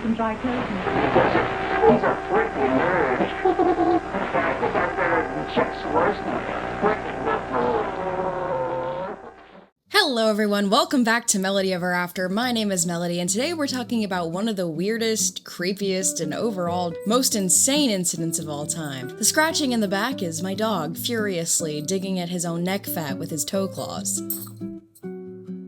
Some dry clothes. He's a freaking nerd. He's better than Chuck Swirsky. Freaking nerd. Hello everyone, welcome back to Melody Ever After. My name is Melody, and today we're talking about one of the weirdest, creepiest, and overall most insane incidents of all time. The scratching in the back is my dog furiously digging at his own neck fat with his toe claws.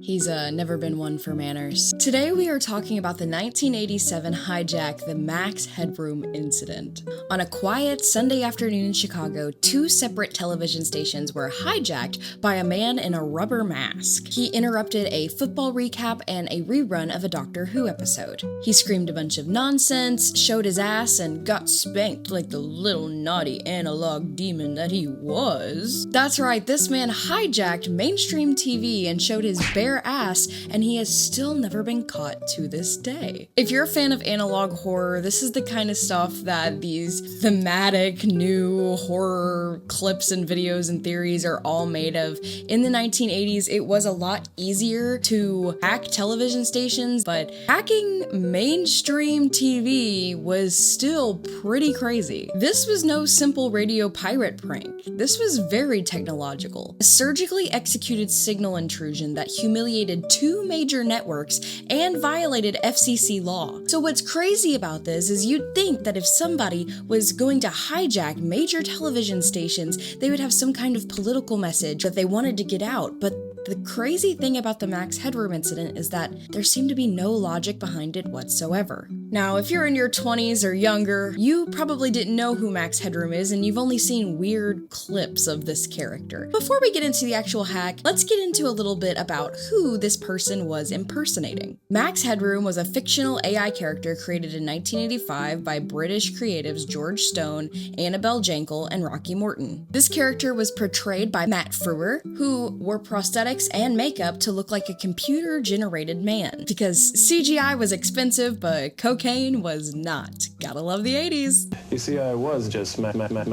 He's never been one for manners. Today we are talking about the 1987 hijack, the Max Headroom incident. On a quiet Sunday afternoon in Chicago, two separate television stations were hijacked by a man in a rubber mask. He interrupted a football recap and a rerun of a Doctor Who episode. He screamed a bunch of nonsense, showed his ass, and got spanked like the little naughty analog demon that he was. That's right, this man hijacked mainstream TV and showed his bare ass, and he has still never been caught to this day. If you're a fan of analog horror, this is the kind of stuff that these thematic new horror clips and videos and theories are all made of. In the 1980s, it was a lot easier to hack television stations, but hacking mainstream TV was still pretty crazy. This was no simple radio pirate prank. This was very technological. A surgically executed signal intrusion that humiliated two major networks and violated FCC law. So what's crazy about this is you'd think that if somebody was going to hijack major television stations, they would have some kind of political message that they wanted to get out, but the crazy thing about the Max Headroom incident is that there seemed to be no logic behind it whatsoever. Now, if you're in your 20s or younger, you probably didn't know who Max Headroom is and you've only seen weird clips of this character. Before we get into the actual hack, let's get into a little bit about who this person was impersonating. Max Headroom was a fictional AI character created in 1985 by British creatives George Stone, Annabelle Jankel, and Rocky Morton. This character was portrayed by Matt Frewer, who wore prosthetics and makeup to look like a computer-generated man. Because CGI was expensive, but cocaine was not. Gotta love the 80s. You see, I was just Max Headroom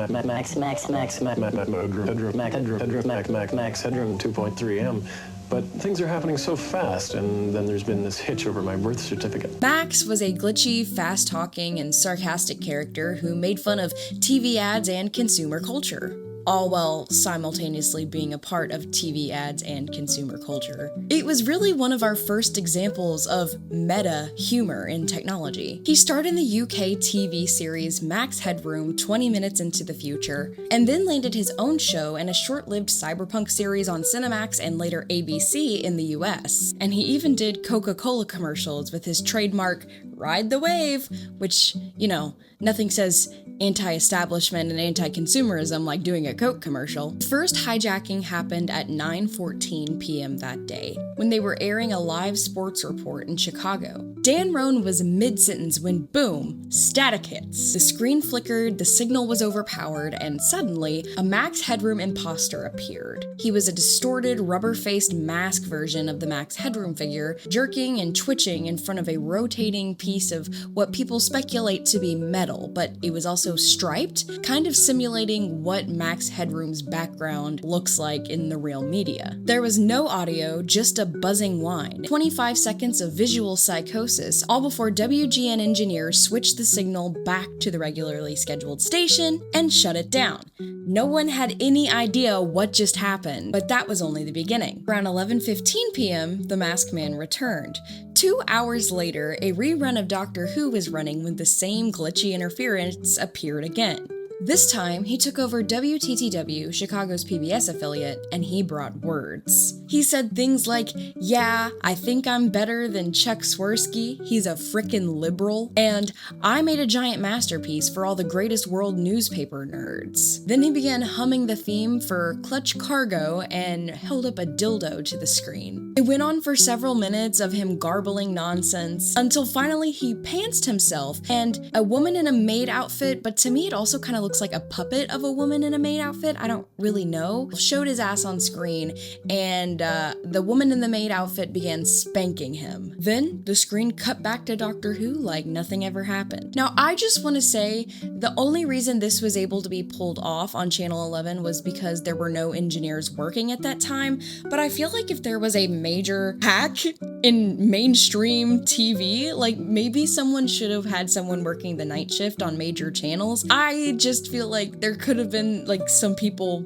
2.3M. But things are happening so fast, and then there's been this hitch over my birth certificate. Max was a glitchy, fast-talking, and sarcastic character who made fun of TV ads and consumer culture, all while simultaneously being a part of TV ads and consumer culture. It was really one of our first examples of meta humor in technology. He starred in the UK TV series Max Headroom 20 Minutes into the Future, and then landed his own show and a short-lived cyberpunk series on Cinemax and later ABC in the US. And he even did Coca-Cola commercials with his trademark Ride the Wave, which, you know, nothing says anti-establishment and anti-consumerism like doing a Coke commercial. The first hijacking happened at 9:14 p.m. that day, when they were airing a live sports report in Chicago. Dan Roan was mid-sentence when boom, static hits. The screen flickered, the signal was overpowered, and suddenly, a Max Headroom imposter appeared. He was a distorted, rubber-faced mask version of the Max Headroom figure, jerking and twitching in front of a rotating piece of what people speculate to be metal, but it was also striped, kind of simulating what Max Headroom's background looks like in the real media. There was no audio, just a buzzing whine, 25 seconds of visual psychosis, all before WGN engineers switched the signal back to the regularly scheduled station and shut it down. No one had any idea what just happened, but that was only the beginning. Around 11:15 p.m., the masked man returned. 2 hours later, a rerun of Doctor Who was running when the same glitchy interference appeared again. This time, he took over WTTW, Chicago's PBS affiliate, and he brought words. He said things like, "Yeah, I think I'm better than Chuck Swirsky, he's a frickin' liberal," and "I made a giant masterpiece for all the greatest world newspaper nerds." Then he began humming the theme for Clutch Cargo and held up a dildo to the screen. It went on for several minutes of him garbling nonsense, until finally he pantsed himself, and a woman in a maid outfit, but to me it also kind of looks like a puppet of a woman in a maid outfit, I don't really know, showed his ass on screen, and the woman in the maid outfit began spanking him. Then the screen cut back to Doctor Who like nothing ever happened. Now, I just want to say the only reason this was able to be pulled off on Channel 11 was because there were no engineers working at that time, but I feel like if there was a major hack in mainstream TV. Like, maybe someone should have had someone working the night shift on major channels. I just feel like there could have been like some people,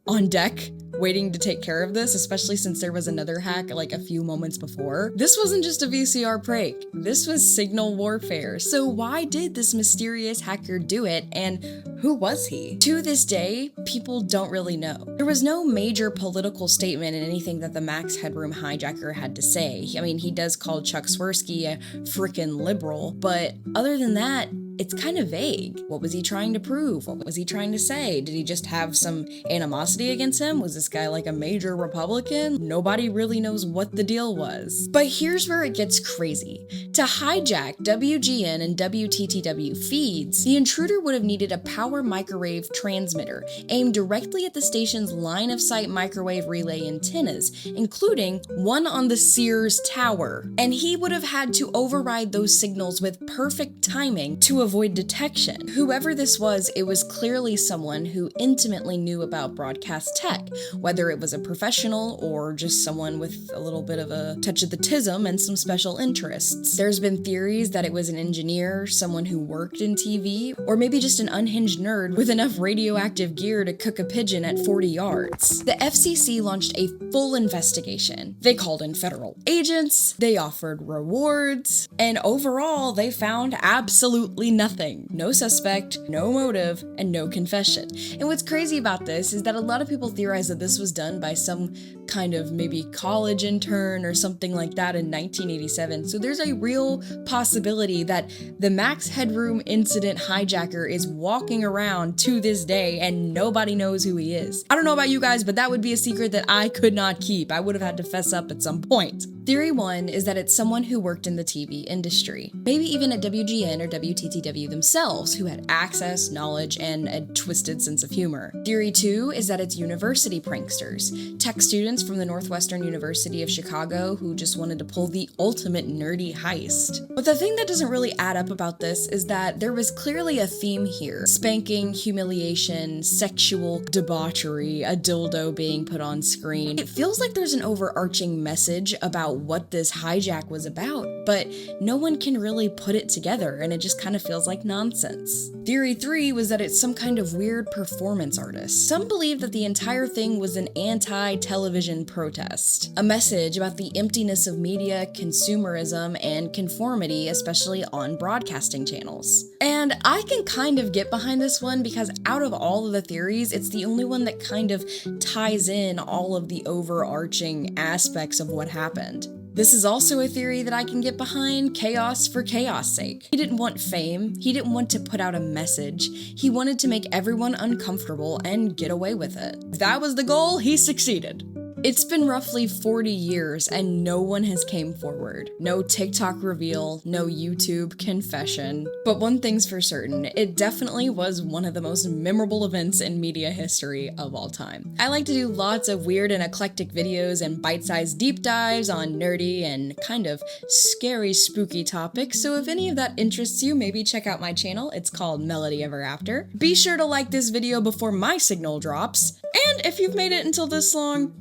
on deck waiting to take care of this, especially since there was another hack like a few moments before. This wasn't just a VCR prank. This was signal warfare. So why did this mysterious hacker do it, and who was he? To this day, people don't really know. There was no major political statement in anything that the Max Headroom hijacker had to say. I mean, he does call Chuck Swirsky a frickin' liberal, but other than that, it's kind of vague. What was he trying to prove? What was he trying to say? Did he just have some animosity against him? Was this guy like a major Republican? Nobody really knows what the deal was. But here's where it gets crazy. To hijack WGN and WTTW feeds, the intruder would have needed a power microwave transmitter aimed directly at the station's line-of-sight microwave relay antennas, including one on the Sears Tower. And he would have had to override those signals with perfect timing to avoid detection. Whoever this was, it was clearly someone who intimately knew about broadcast tech, whether it was a professional or just someone with a little bit of a touch of the tism and some special interests. There's been theories that it was an engineer, someone who worked in TV, or maybe just an unhinged nerd with enough radioactive gear to cook a pigeon at 40 yards. The FCC launched a full investigation. They called in federal agents, they offered rewards, and overall they found absolutely nothing. No suspect, no motive, and no confession. And what's crazy about this is that a lot of people theorize that this was done by some kind of maybe college intern or something like that in 1987. So there's a real possibility that the Max Headroom incident hijacker is walking around to this day and nobody knows who he is. I don't know about you guys, but that would be a secret that I could not keep. I would have had to fess up at some point. Theory 1 is that it's someone who worked in the TV industry, maybe even at WGN or WTTW themselves, who had access, knowledge, and a twisted sense of humor. Theory 2 is that it's university pranksters, tech students from the Northwestern University of Chicago who just wanted to pull the ultimate nerdy heist. But the thing that doesn't really add up about this is that there was clearly a theme here. Spanking, humiliation, sexual debauchery, a dildo being put on screen. It feels like there's an overarching message about what this hijack was about, but no one can really put it together, and it just kind of feels like nonsense. Theory 3 was that it's some kind of weird performance artist. Some believe that the entire thing was an anti-television protest, a message about the emptiness of media, consumerism, and conformity, especially on broadcasting channels. And I can kind of get behind this one because out of all of the theories, it's the only one that kind of ties in all of the overarching aspects of what happened. This is also a theory that I can get behind, chaos for chaos' sake. He didn't want fame, he didn't want to put out a message, he wanted to make everyone uncomfortable and get away with it. If that was the goal, he succeeded. It's been roughly 40 years and no one has came forward. No TikTok reveal, no YouTube confession. But one thing's for certain, it definitely was one of the most memorable events in media history of all time. I like to do lots of weird and eclectic videos and bite-sized deep dives on nerdy and kind of scary, spooky topics, so if any of that interests you, maybe check out my channel. It's called Melody Ever After. Be sure to like this video before my signal drops, and if you've made it until this long,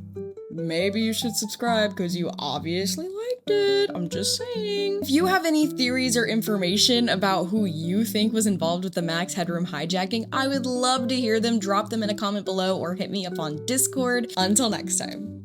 maybe you should subscribe because you obviously liked it. I'm just saying. If you have any theories or information about who you think was involved with the Max Headroom hijacking, I would love to hear them. Drop them in a comment below or hit me up on Discord. Until next time.